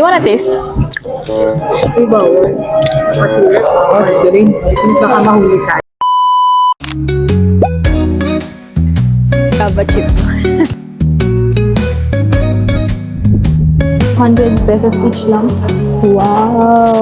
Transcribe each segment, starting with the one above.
You wanna taste? Ay, bawal. Margarine. Baka mahuli tayo. Kaba chip. 100 pesos each lang. Wow!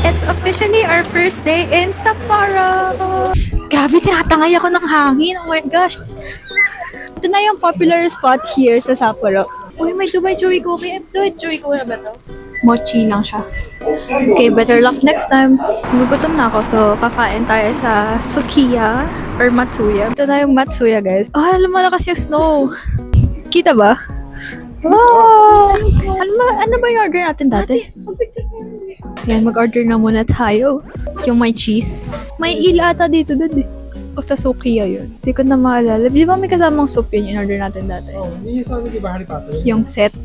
It's officially our first day in Sapporo! Grabe, tinatangay ako ng hangin. Oh my gosh! Ito na yung popular spot here sa Sapporo. Uy, may Dubai Chewy Cookie. Dubai Chewy Cookie na ba ito? Mochi lang siya. Okay, better luck next time. Nagugutom na ako, so kakain tayo sa Sukiya or Matsuya. Ito na yung Matsuya, guys. Oh, lumalakas yung snow. Kita ba? Wow! Ano ba yung order natin dati? Yan, mag-order na muna tayo. Yung may cheese. May ila ata dito dun eh. O sa Sukiya yun. Hindi ko na maalala. Di ba may kasamang soup yun yung order natin dati? Oh, yun yung sabi, di ba, Harry Potter? Yung set.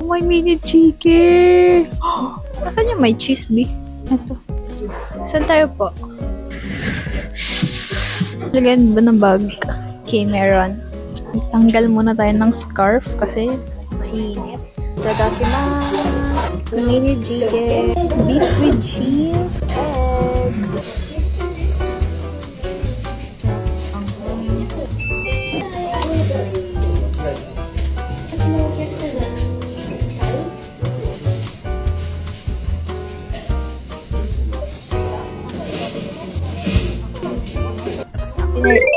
Oh, may mini chicken! Asan yung may cheese, B? Ito. Saan tayo po? Lagyan ba ng bag? Okay, meron. Tanggal muna tayo ng scarf kasi mainit. Dadakimasu. Mini chicken. Beef with cheese. Egg.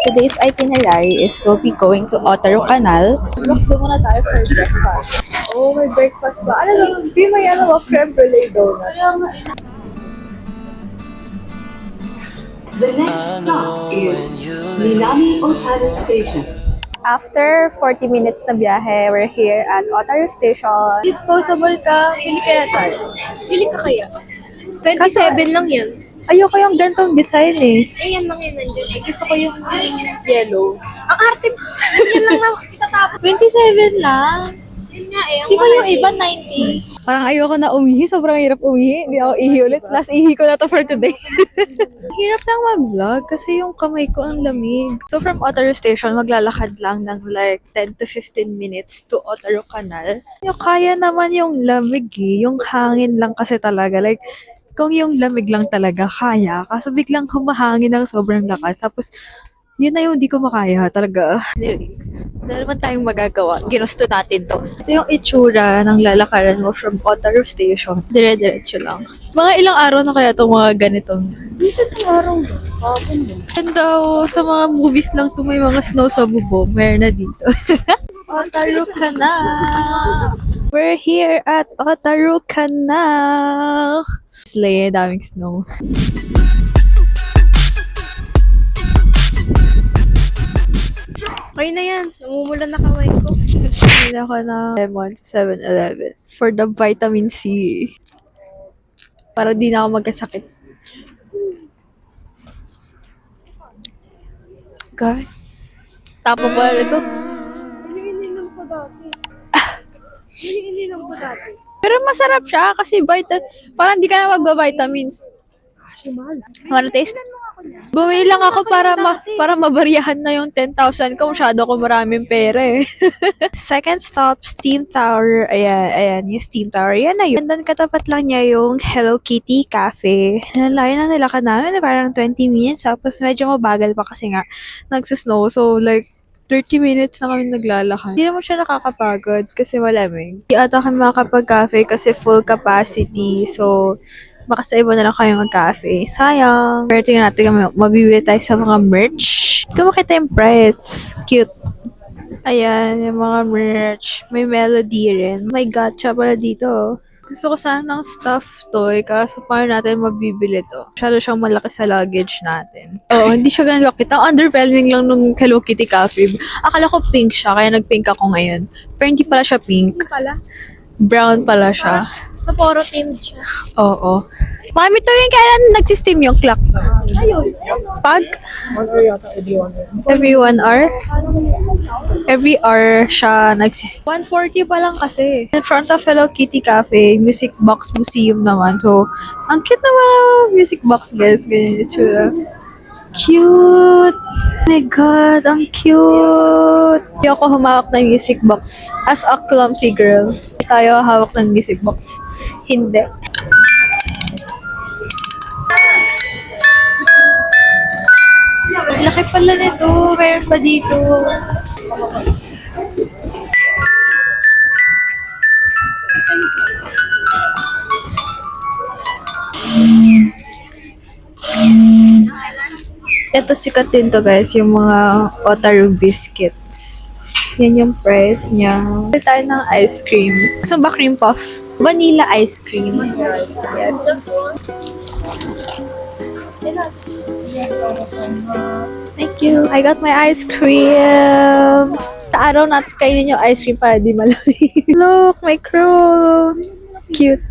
Today's itinerary is we'll be going to Otaru Canal. Walk muna tayo for breakfast. Oh, may breakfast ba? Ano lang, di may creme brulee donut. The next stop is Minami Otaru Station. After 40 minutes na biyahe, we're here at Otaru Station. Disposable ka, pili kaya tayo. Pili ka kaya? 27 lang yan. Ayoko yung gantong design eh. Ayan lang yan nandiyan. Gusto ko yung yellow. Ang arte mo. Yan lang lang itatapos. 27 lang. Yun nga eh. Di ba yung iba 90? Parang ayoko na umihi. Sobrang hirap umihi. Hindi ako ihi ulit. Last ihi ko na to for today. Hirap lang mag-vlog kasi yung kamay ko ang lamig. So from Otaru Station, maglalakad lang ng like 10 to 15 minutes to Otaru Canal. Yung kaya naman yung lamig eh. Yung hangin lang kasi talaga. Like, kung yung lamig lang talaga, kaya. Kaso biglang humahangin ng sobrang lakas. Tapos, yun na yung hindi ko makaya talaga. Anyway, wala naman tayong magagawa. Ginusto natin to. Ito yung itsura ng lalakaran mo from Otaru Station. Dire-diretso lang. Mga ilang araw na kaya itong mga ganitong. Dito itong araw ba? Yan daw, sa mga movies lang to may mga snow sa bubong. Meron na dito. Otaru Canal! We're here at Otaru Canal! Slay, daming snow. Okay na yan. Namumulan na kamay ko. Bili ako ng lemon sa 7-Eleven for the vitamin C. Para di na ako magkasakit. God. Tapos pala ito. Iniinom ko dati. Iniinom ko dati. Pero masarap siya kasi parang di ka na magba-vitamins. Wanna taste? Bumili lang ako para mabaryahan na yung 10,000 ko. Masyado ko maraming pera eh. Second stop, Steam Tower. Ayan, yung Steam Tower. Yan na yun. And then katapat lang niya yung Hello Kitty Cafe. Layo na nilakad namin. Parang 20 minutes. Tapos medyo mabagal pa kasi nga nagsisnow. So like, 30 minutes na kami naglalakad. Hindi naman siya nakakapagod kasi malamig. Hindi ata kami makakapag-cafe kasi full capacity. So, baka sa iba na lang kami mag-cafe. Sayang. Pero tingnan natin kami, mabibili tayo sa mga merch. Ikaw makita yung price. Cute. Ayan, yung mga merch. May melody rin. May gacha pala dito. Gusto ko sana ng stuffed toy, kaso paano natin mabibili to? Masyado siyang malaki sa luggage natin. Oo, hindi siya ganun laki. Ang underwhelming lang nung Hello Kitty Cafe. Akala ko pink siya, kaya nag-pink ako ngayon. Pero hindi pala siya pink. Pala. Brown pala siya. Sapporo themed siya. Oo. Mami, to yung kailan nagsisteam yung clock? Ayun. Pag? 1 hour yata, every 1 hour. Every 1 hour? Every hour siya nagsisteam. 140 pa lang kasi. In front of Hello Kitty Cafe, Music Box Museum naman. So, ang cute na mga music box, guys. Ganyan yung tsura. Cute! Oh my God, ang cute! Hindi ako humawak na music box as a clumsy girl. tayo hawak ng music box. Hindi. Laki pala nito. Meron pa dito. Ito sikat din to guys, yung mga Otaru biscuits. Yan yung price niya. Bili tayo ng ice cream. Gusto ba cream puff? Vanilla ice cream. Yes. Thank you. I got my ice cream. Sa araw natin kainin yung ice cream para di malaki. Look, my crow. Cute.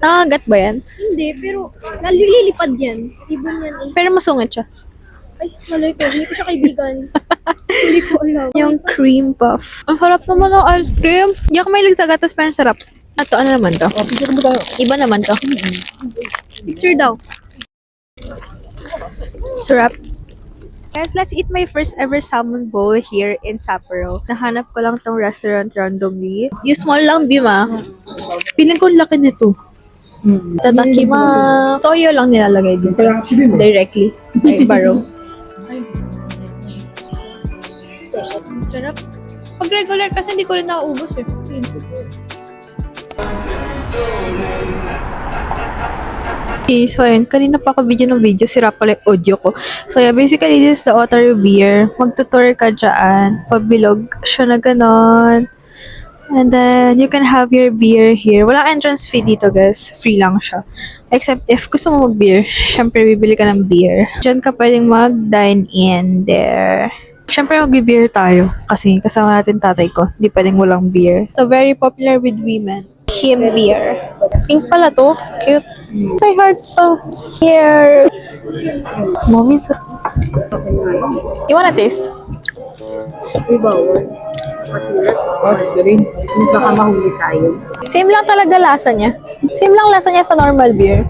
Nakagat ba yan? Hindi, pero nalilipad yan. Ibon yan eh. Pero masungit siya. Ay, malay ko. Hindi ko siya kaibigan. Hindi ko alam. Yung cream puff. Ang harap naman ng ice cream. Hindi ako mahilig sa gatas, pero ang sarap. Ato, ano naman to? Oh, picture mo tayo. Iba naman to. Picture daw. Sarap. Guys, let's eat my first ever salmon bowl here in Sapporo. Nahanap ko lang tong restaurant randomly. Yung small lang, Bima. Piling ko ang laki nito. Tatakima. Toyo lang nilalagay dito. Kaya si Bim. Directly. Ay, baro. Sarap. Pag regular kasi hindi ko rin nauubos eh. Okay, so ayun, kanina pa ako video ng video, sira pala yung audio ko. So yeah, basically this is the Otaru beer. Magtutour ka dyan. Pabilog siya na ganon. And then, you can have your beer here. Walang entrance fee dito, guys. Free lang siya. Except if gusto mo mag-beer, syempre bibili ka ng beer. Diyan ka pwedeng mag-dine in there. Syempre mag-beer tayo. Kasi kasama natin tatay ko. Hindi pwedeng walang beer. So, very popular with women. Him beer. Pink pala to. Cute. My heart pa. Here. Mommy's. You wanna taste? Ay, bawal. Matulad. Oh, Celine. Baka mahuli tayo. Same lang talaga lasa niya. Same lang lasa niya sa normal beer.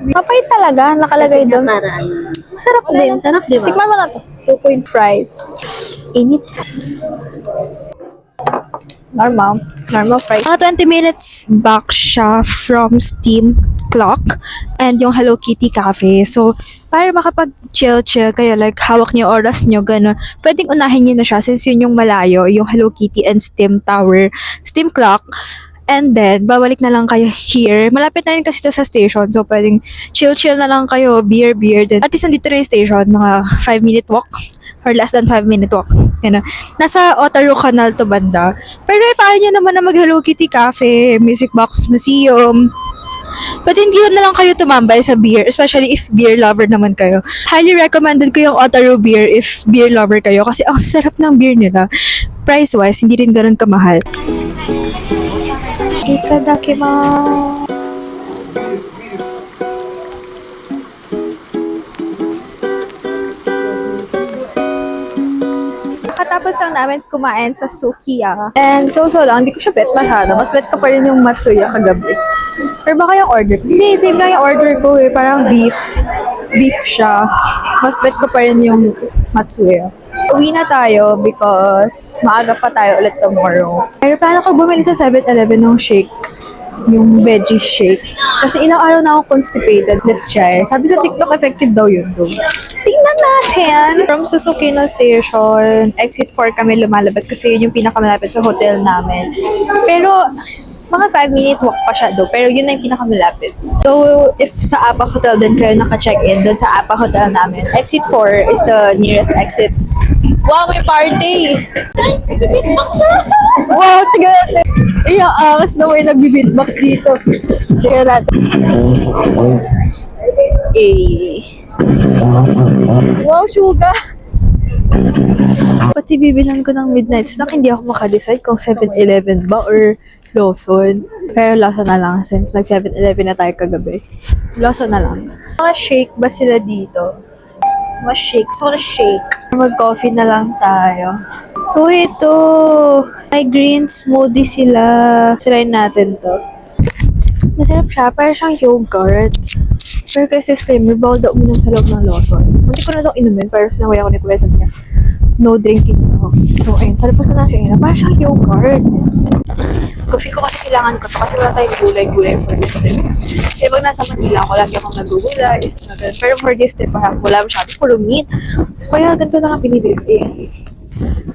Mapait talaga. Nakalagay doon. Para ano. Masarap din. Sarap, di ba? Tikman mo na to. 2 fries. Init. Normal. Normal fries. Mga 20 minutes back siya from Steam Clock and yung Hello Kitty Cafe. So, para makapag-chill-chill kayo, like hawak niyo oras niyo, gano'n, pwedeng unahin niyo na siya since yun yung malayo, yung Hello Kitty and Steam Tower, Steam Clock. And then, babalik na lang kayo here. Malapit na rin kasi ito sa station. So, pwedeng chill-chill na lang kayo, beer din. At least nandito rin yung station, mga 5-minute walk or less than 5-minute walk. Yan. Nasa Otaru Canal to banda. Pero if ayaw nyo naman na mag Hello Kitty Cafe, Music Box Museum, but hindi na lang kayo tumambay sa beer, especially if beer lover naman kayo. Highly recommended ko yung Otaru beer if beer lover kayo kasi ang sarap ng beer nila. Price-wise, hindi rin ganun kamahal. Itadakimasu. Nakatapos lang namin kumain sa Sukiya. And so lang, hindi ko siya bet masyado. Mas bet ko pa rin yung Matsuya kagabi. Or baka yung order ko. Hindi, same lang yung order ko eh. Parang beef. Beef siya. Mas bet ko pa rin yung Matsuya. Uwi na tayo because maaga pa tayo ulit tomorrow. Pero paano ko bumili sa 7-Eleven ng shake? Yung veggie shake. Kasi ilang araw na ako constipated. Let's try. Sabi sa TikTok, effective daw yun. Tingnan natin. From Suzuki na station, exit 4 kami lumalabas kasi yun yung pinakamalapit sa hotel namin. Pero, mga 5-minute walk pa siya do. Pero yun na yung pinakamalapit. So, if sa Apa Hotel din kayo naka-check-in, doon sa Apa Hotel namin, exit 4 is the nearest exit. Wow, may party! Wow, tiga natin. Angas na may nag-beatbox dito. Tiga natin. Wow, sugar! Pati bibilan ko ng midnight snack, hindi ako makadecide kung 7-Eleven ba or Lawson. Pero Lawson na lang since nag 7-Eleven na tayo kagabi. Lawson na lang. Mga shake ba sila dito? Mga shake. So, na shake. Mag-coffee na lang tayo. Uy, ito! May green smoothie sila. Try natin to. Masarap siya. Parang siyang yogurt. Pero kasi disclaimer, bawal daw uminom sa loob ng Lawson. Hindi ko na daw inumin, pero sinaway ako ni Kuya sa niya. No drinking na ako. So, ayun. Sa labas ko na siya. Parang siyang yogurt. Coffee ko kasi kailangan ko to kasi wala tayong gulay-gulay for this trip. Kaya pag nasa Manila ako, lagi akong nagugulay, is na ganun. Pero for this trip, wala masyado, puro meat. So, kaya ganito na nga pinibili ko. Ayan.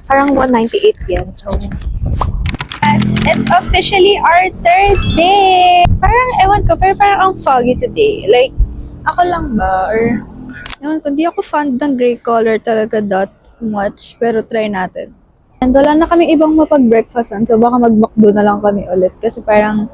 Parang 198 yan. So, yes, it's officially our third day! Parang, ewan ko, pero parang ang foggy today. Like, ako lang ba? Or, ewan ko, hindi ako fan ng gray color talaga that much. Pero try natin. And wala na kaming ibang mapag-breakfastan. So, baka mag-McDo na lang kami ulit. Kasi parang,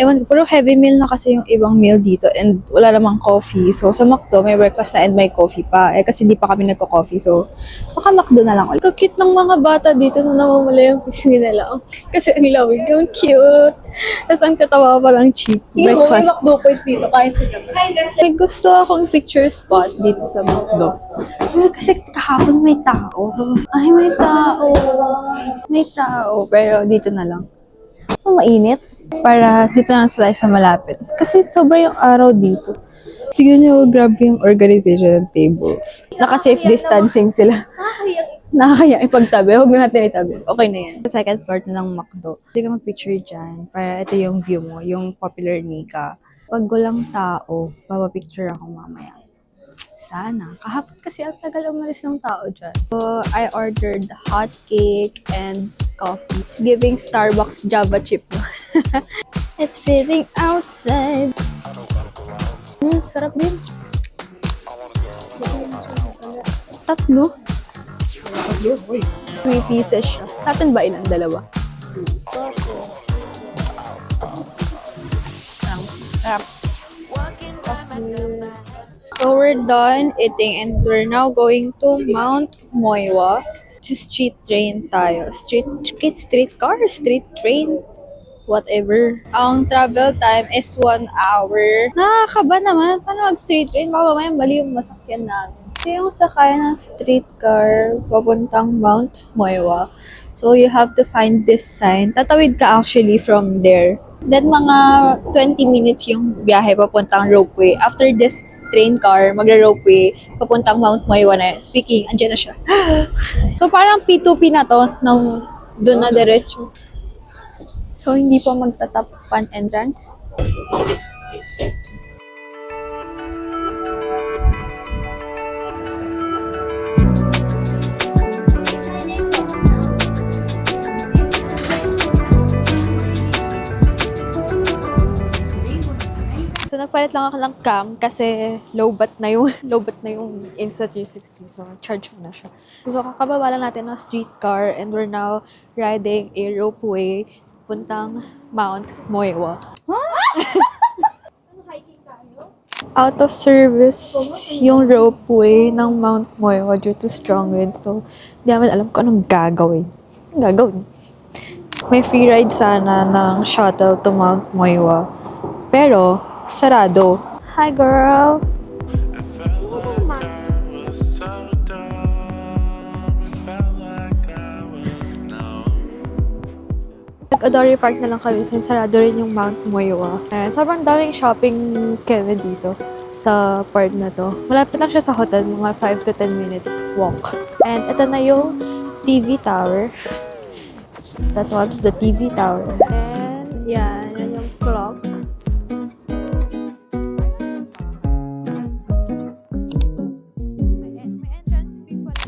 ewan ko, pero heavy meal na kasi yung ibang meal dito. And wala namang coffee. So, sa McDo, may breakfast na and may coffee pa. Eh, kasi di pa kami nagko-coffee. So, baka McDo na lang ulit. Cute ng mga bata dito na namamala yung pisngi nila. Kasi ang lawig yung cute. Tapos ang katawa pa lang cheap. Breakfast. May McDo points dito, kahit sa Japan. May gusto akong picture spot dito sa McDo. Pero kasi kahapon may tao. Ay, may tao. May tao. Pero dito na lang. Mainit. Para dito na sila sa malapit. Kasi sobra yung araw dito. Tignan nyo, grabe yung organization ng tables. Naka-safe distancing sila. Nakakaya ipagtabi. Huwag na natin itabi. Okay na yan. Sa second floor na ng McDo. Hindi ka mag-picture dyan. Para ito yung view mo. Yung popular Nika. Pag walang tao, papapicture ako mamaya. Sana. Kahapon kasi ang tagal umalis ng tao dyan. So, I ordered hot cake and coffee. It's giving Starbucks Java chip. It's freezing outside. Sarap din. Tatlo? 3 pieces siya. Sa atin ba ilan? Dalawa? Sarap. So we're done eating and we're now going to Mount Moiwa. Street train tayo. Street car? Street train? Whatever. Ang travel time is 1 hour. Nakakaba naman. Paano mag-street train? Baka mamaya mali yung masakyan namin. Kasi yung sakay ng streetcar papuntang Mount Moiwa. So you have to find this sign. Tatawid ka actually from there. Then mga 20 minutes yung biyahe papuntang ropeway. After this train car, magra-ropeway, papuntang Mount Moiwa na. Speaking, andyan na siya. So, parang P2P na to, doon na diretso. So, hindi pa magtatapan entrance. So, nagpalit lang ako ng cam kasi low-bat na yung Insta360. So, charge mo na siya. So, kakababa lang natin ng streetcar and we're now riding a ropeway puntang Mount Moiwa. Out of service yung ropeway ng Mount Moiwa due to strong wind. So, di namin alam kung anong gagawin. May free ride sana ng shuttle to Mount Moiwa. Pero, sarado. Hi, girl! Nag-Adori Park na lang kami since sarado rin yung Mount Moiwa. And sobrang daming shopping kami dito sa park na to. Malapit lang siya sa hotel, mga 5 to 10 minute walk. And ito na yung TV tower. That one's the TV tower. And yan yung clock.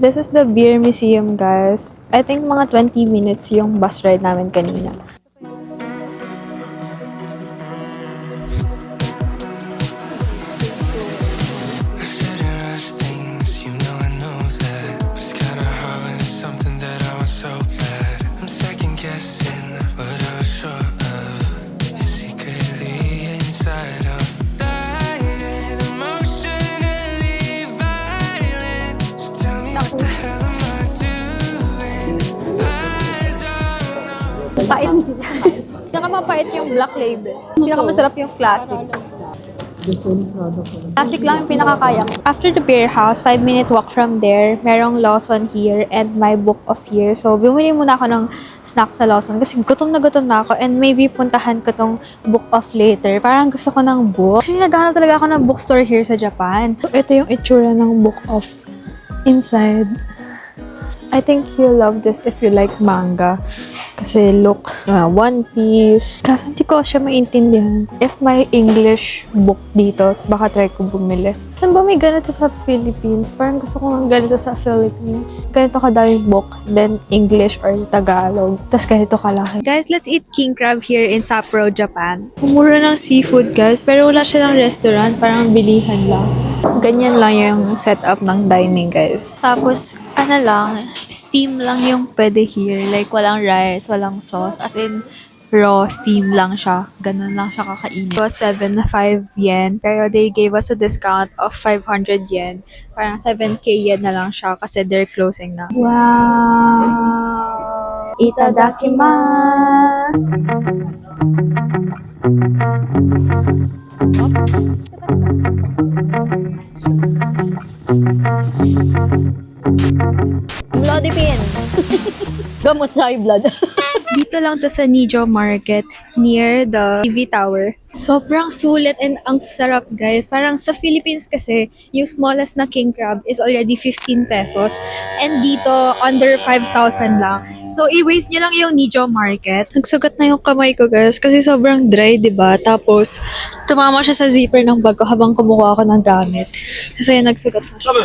This is the beer museum, guys. I think mga 20 minutes yung bus ride namin kanina. Pait. Pinakamapait yung black label. Pinakamasarap yung classic. Classic lang yung pinakakaya ko. After the beer house, 5-minute walk from there, merong Lawson here and my book of year. So, bumili muna ako ng snack sa Lawson kasi gutom na ako and maybe puntahan ko tong book of later. Parang gusto ko ng book. Actually, naghahanap talaga ako ng bookstore here sa Japan. Ito yung itsura ng book of inside. I think you'll love this if you like manga. Kasi look, One Piece. Kasi hindi ko siya maintindihan. If may English book dito, baka try ko bumili. Saan ba may ganito sa Philippines? Parang gusto ko ng ganito sa Philippines. Ganito kadaming book, then English or Tagalog. Tapos ganito kalaki. Guys, let's eat king crab here in Sapporo, Japan. Mura ng seafood, guys. Pero wala silang restaurant. Parang bilihan lang. Ganyan lang yung setup ng dining, guys. Tapos, steam lang yung pwede here. Like, walang rice, walang sauce. As in, raw, steam lang siya. Ganun lang siya kakainin. It was 75 yen. Pero they gave us a discount of 500 yen. Parang 7k yen na lang siya kasi they're closing na. Wow! Itadakimasu! Bloody pin. Gamot sa high blood. Dito lang to sa Nijo Market near the TV Tower. Sobrang sulit and ang sarap, guys. Parang sa Philippines kasi, yung smallest na king crab is already 15 pesos. And dito, under 5,000 lang. So, i-waste nyo lang yung Nijo Market. Nagsugat na yung kamay ko, guys, kasi sobrang dry, diba? Tapos, tumama siya sa zipper ng bag ko habang kumukuha ako ng gamit. Kasi nagsugat na siya.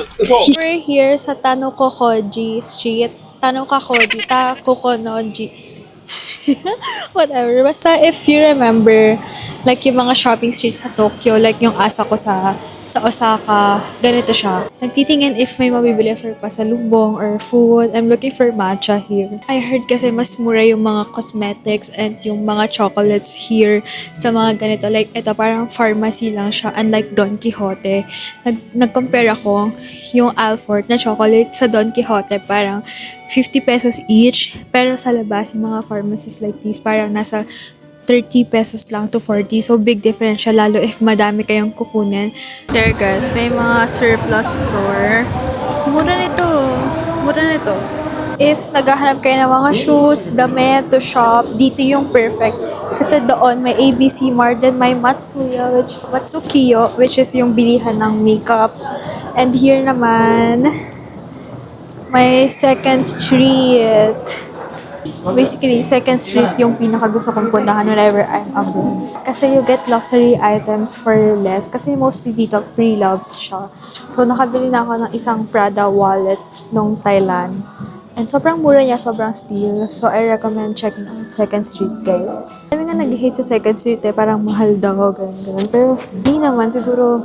We're here sa Tanukokoji Street. Tanukokoji. Takukonoji. Whatever. Basta if you remember, like yung mga shopping streets sa Tokyo, like yung Asako sa Osaka, ganito siya. Nagtitingin if may mabibili for pasalubong or food. I'm looking for matcha here. I heard kasi mas mura yung mga cosmetics and yung mga chocolates here sa mga ganito. Like ito parang pharmacy lang siya, unlike Don Quixote. Nag-compare ako yung Alfort na chocolate sa Don Quixote, parang 50 pesos each. Pero sa labas, yung mga pharmacies like this, parang nasa 30 pesos lang to 40. So, big difference siya, lalo if madami kayong kukunin. There, guys, may mga surplus store. Mura nito. Mura nito. If naghahanap kayo ng mga shoes, damit to shop, dito yung perfect. Kasi doon may ABC Mart, then may Matsukiyo, which is yung bilihan ng makeups. And here naman, may Second Street. Basically, Second Street yung pinaka gusto kong puntahan whenever I'm abroad. Kasi you get luxury items for less. Kasi mostly dito, pre-loved siya. So, nakabili na ako ng isang Prada wallet nung Thailand. And sobrang mura niya, sobrang steal. So, I recommend checking out Second Street, guys. Kami nga nag-hate sa Second Street parang mahal daw, ganun. Pero, hindi naman. Siguro,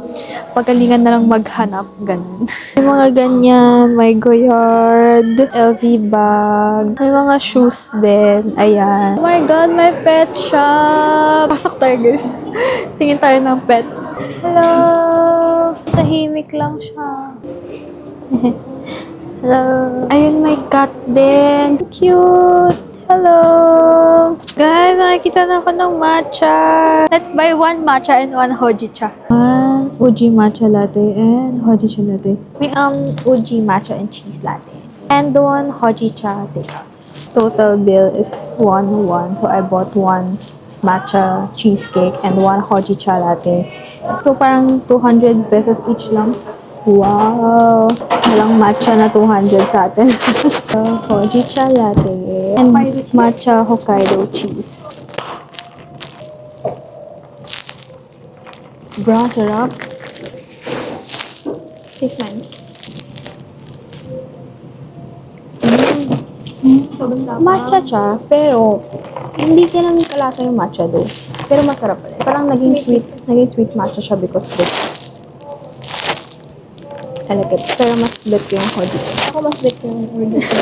pagalingan na lang maghanap, ganun. May mga ganyan, may Goyard, LV bag, may mga shoes din, ayan. Oh my God, may pet shop! Pasok tayo, guys. Tingin tayo ng pets. Hello! Tahimik lang siya. Hello. Ayun, may cat din. Cute. Hello. Guys, nakikita na ako ng matcha. Let's buy one matcha and one hojicha. One uji matcha latte and hojicha latte. May uji matcha and cheese latte. And one hojicha latte. Total bill is 101. So I bought one matcha cheesecake and one hojicha latte. So parang 200 pesos each lang. Wow! Walang matcha na 200 sa atin. Hojicha latte and matcha Hokkaido cheese. Bra, sarap. Taste mine. Matcha siya, pero hindi ganun kalasa yung matcha do. Pero masarap pala. Parang naging sweet matcha siya because of it. I like it. Pero mas bet ko yung hojicha. Ako mas bet ko yung hojicha.